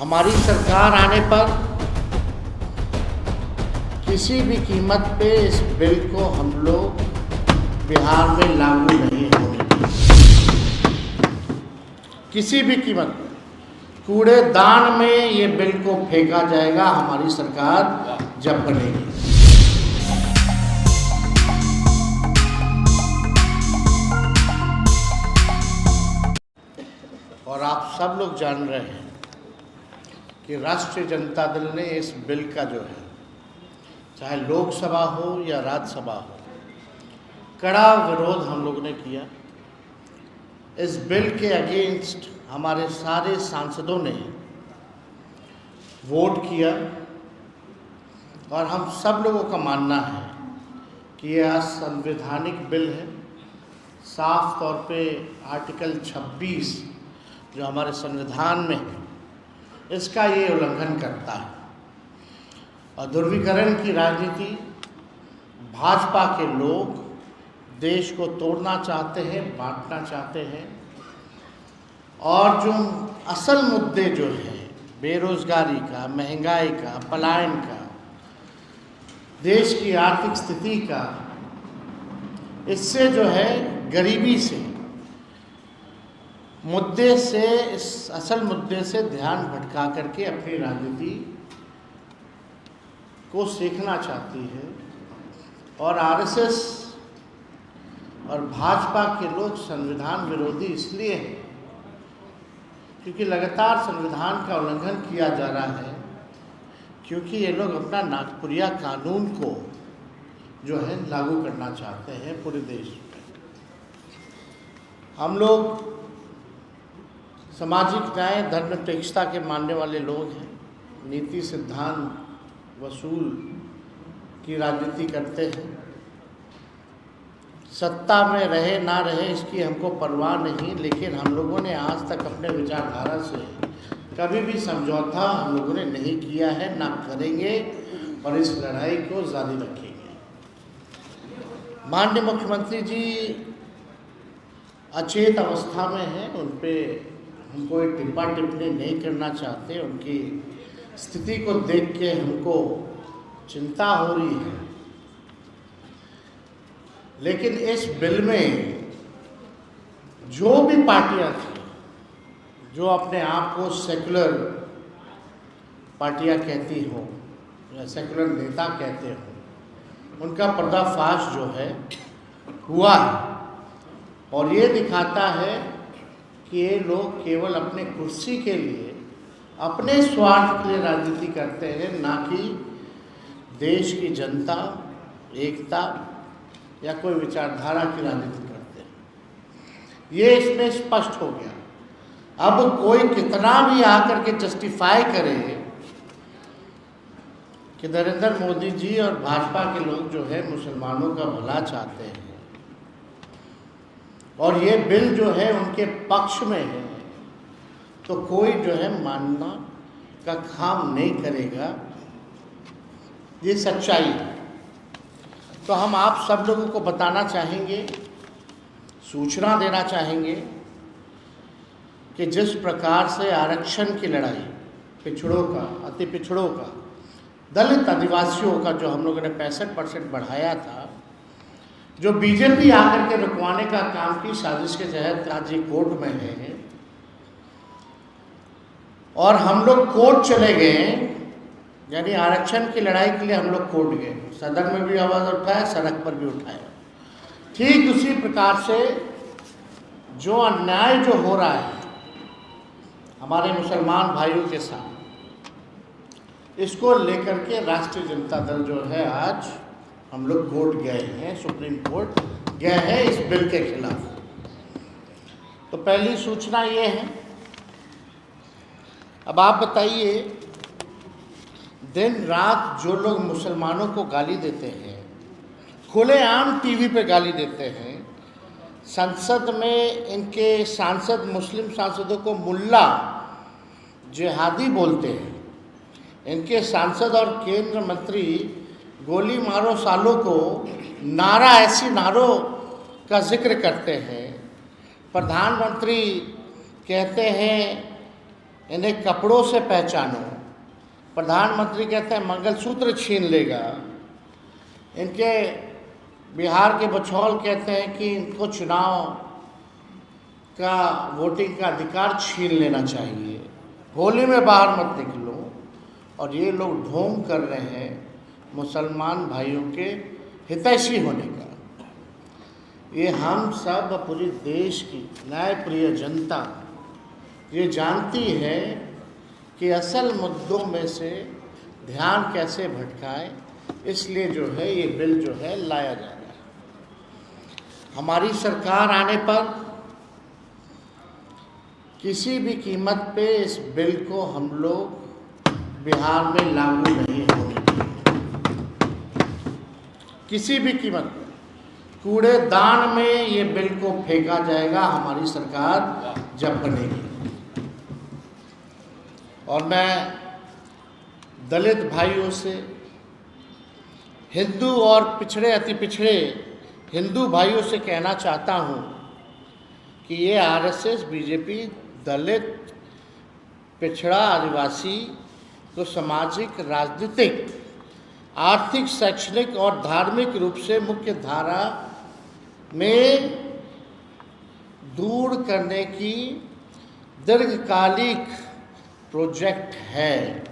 हमारी सरकार आने पर किसी भी कीमत पे इस बिल को हम लोग बिहार में लागू नहीं होने देंगे। किसी भी कीमत पे कूड़ेदान में ये बिल को फेंका जाएगा हमारी सरकार जब बनेगी। और आप सब लोग जान रहे हैं कि राष्ट्रीय जनता दल ने इस बिल का जो है, चाहे लोकसभा हो या राज्यसभा हो, कड़ा विरोध हम लोग ने किया। इस बिल के अगेंस्ट हमारे सारे सांसदों ने वोट किया और हम सब लोगों का मानना है कि यह असंवैधानिक बिल है। साफ तौर पे आर्टिकल 26 जो हमारे संविधान में है, इसका ये उल्लंघन करता है। और ध्रुवीकरण की राजनीति, भाजपा के लोग देश को तोड़ना चाहते हैं, बांटना चाहते हैं। और जो असल मुद्दे जो हैं, बेरोजगारी का, महंगाई का, पलायन का, देश की आर्थिक स्थिति का, इससे जो है गरीबी से मुद्दे से, इस असल मुद्दे से ध्यान भटका करके अपनी राजनीति को सीखना चाहती है। और आरएसएस और भाजपा के लोग संविधान विरोधी इसलिए हैं क्योंकि लगातार संविधान का उल्लंघन किया जा रहा है, क्योंकि ये लोग अपना नागपुरिया कानून को जो है लागू करना चाहते हैं पूरे देश में। हम लोग सामाजिक न्याय, धर्मनिरपेक्षता के मानने वाले लोग हैं। नीति, सिद्धांत, वसूल की राजनीति करते हैं। सत्ता में रहे ना रहे इसकी हमको परवाह नहीं, लेकिन हम लोगों ने आज तक अपने विचारधारा से कभी भी समझौता हम लोगों ने नहीं किया है, ना करेंगे और इस लड़ाई को जारी रखेंगे। माननीय मुख्यमंत्री जी अचेत अवस्था में हैं, उन पे हम कोई टिप्पा टिप्पणी नहीं करना चाहते। उनकी स्थिति को देख के हमको चिंता हो रही है। लेकिन इस बिल में जो भी पार्टियां थी, जो अपने आप को सेकुलर पार्टियां कहती हो या सेकुलर नेता कहते हो, उनका पर्दाफाश जो है हुआ है। और ये दिखाता है कि ये लोग केवल अपने कुर्सी के लिए, अपने स्वार्थ के लिए राजनीति करते हैं, ना कि देश की जनता, एकता या कोई विचारधारा की राजनीति करते हैं। ये इसमें स्पष्ट हो गया। अब कोई कितना भी आकर के जस्टिफाई करे कि नरेंद्र मोदी जी और भाजपा के लोग जो है मुसलमानों का भला चाहते हैं और ये बिल जो है उनके पक्ष में है, तो कोई जो है मानना का काम नहीं करेगा। ये सच्चाई है। तो हम आप सब लोगों को बताना चाहेंगे, सूचना देना चाहेंगे कि जिस प्रकार से आरक्षण की लड़ाई, पिछड़ों का, अति पिछड़ों का, दलित आदिवासियों का जो हम लोगों ने 65% बढ़ाया था, जो बीजेपी आकर के रुकवाने का काम की साजिश के तहत आज ये कोर्ट में है और हम लोग कोर्ट चले गए, यानी आरक्षण की लड़ाई के लिए हम लोग कोर्ट गए, सदन में भी आवाज़ उठाया, सड़क पर भी उठाया। ठीक उसी प्रकार से जो अन्याय जो हो रहा है हमारे मुसलमान भाइयों के साथ, इसको लेकर के राष्ट्रीय जनता दल जो है आज हम लोग कोर्ट गए हैं, सुप्रीम कोर्ट गए हैं इस बिल के खिलाफ। तो पहली सूचना ये है। अब आप बताइए, दिन रात जो लोग मुसलमानों को गाली देते हैं, खुलेआम टीवी पे गाली देते हैं, संसद में इनके सांसद मुस्लिम सांसदों को मुल्ला, जिहादी बोलते हैं, इनके सांसद और केंद्र मंत्री गोली मारो सालों को नारा, ऐसी नारों का जिक्र करते हैं। प्रधानमंत्री कहते हैं इन्हें कपड़ों से पहचानो। प्रधानमंत्री कहते हैं मंगलसूत्र छीन लेगा। इनके बिहार के बछौल कहते हैं कि इनको चुनाव का वोटिंग का अधिकार छीन लेना चाहिए, होली में बाहर मत निकलो। और ये लोग ढोंग कर रहे हैं मुसलमान भाइयों के हितैषी होने का। ये हम सब पूरे देश की न्यायप्रिय जनता ये जानती है कि असल मुद्दों में से ध्यान कैसे भटकाए, इसलिए जो है ये बिल जो है लाया जा रहा है। हमारी सरकार आने पर किसी भी कीमत पे इस बिल को हम लोग बिहार में लागू नहीं होने देंगे, किसी भी कीमत पे। कूड़ेदान में ये बिल को फेंका जाएगा हमारी सरकार जब बनेगी। और मैं दलित भाइयों से, हिंदू और पिछड़े अति पिछड़े हिंदू भाइयों से कहना चाहता हूँ कि ये आरएसएस, बीजेपी दलित, पिछड़ा, आदिवासी को सामाजिक, राजनीतिक, आर्थिक, शैक्षणिक और धार्मिक रूप से मुख्य धारा में दूर करने की दीर्घकालिक प्रोजेक्ट है।